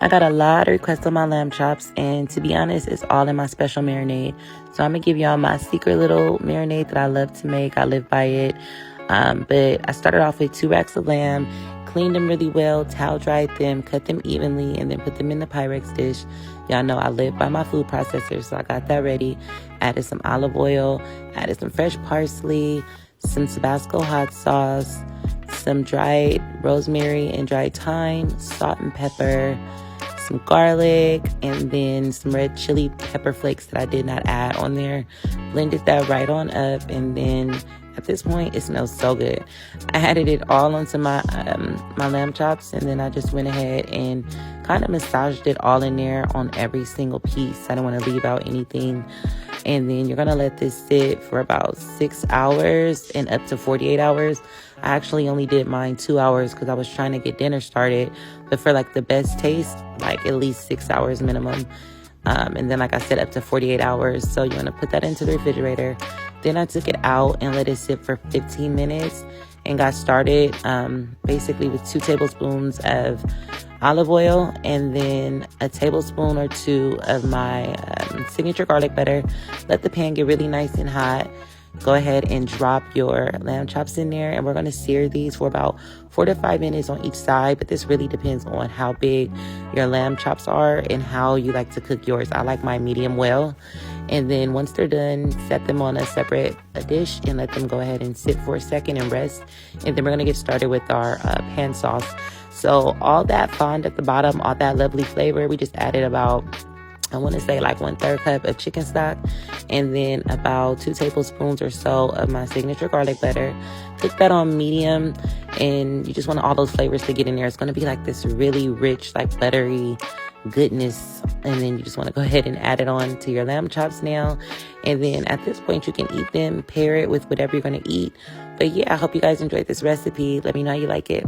I got a lot of requests on my lamb chops, and to be honest, it's all in my special marinade. So I'm gonna give y'all my secret little marinade that I love to make. I live by it. But I started off with 2 racks of lamb, cleaned them really well, towel dried them, cut them evenly, and then put them in the Pyrex dish. Y'all know I live by my food processor, so I got that ready. Added some olive oil, added some fresh parsley, some Tabasco hot sauce, some dried rosemary and dried thyme, salt and pepper, some garlic, and then some red chili pepper flakes that I did not add on there. Blended that right on up, and then at this point, it smells so good. I added it all onto my my lamb chops, and then I just went ahead and kind of massaged it all in there on every single piece. I don't want to leave out anything. And then you're going to let this sit for about 6 hours and up to 48 hours. I actually only did mine 2 hours because I was trying to get dinner started. But for like the best taste, like at least 6 hours minimum. And then, like I said, up to 48 hours. So you want to put that into the refrigerator. Then I took it out and let it sit for 15 minutes and got started basically with 2 tablespoons of olive oil and then a tablespoon or 2 of my signature garlic butter. Let the pan get really nice and hot. Go ahead and drop your lamb chops in there, and we're going to sear these for about 4 to 5 minutes on each side, but this really depends on how big your lamb chops are and how you like to cook yours. I like mine medium well. And then once they're done, set them on a separate dish and let them go ahead and sit for a second and rest. And then we're going to get started with our pan sauce. So all that fond at the bottom, all that lovely flavor, we just added about, I want to say like 1/3 cup of chicken stock, and then about 2 tablespoons or so of my signature garlic butter. Cook that on medium, and you just want all those flavors to get in there. It's going to be like this really rich, like buttery goodness. And then you just want to go ahead and add it on to your lamb chops now. And then at this point, you can eat them, pair it with whatever you're going to eat. But yeah, I hope you guys enjoyed this recipe. Let me know how you like it.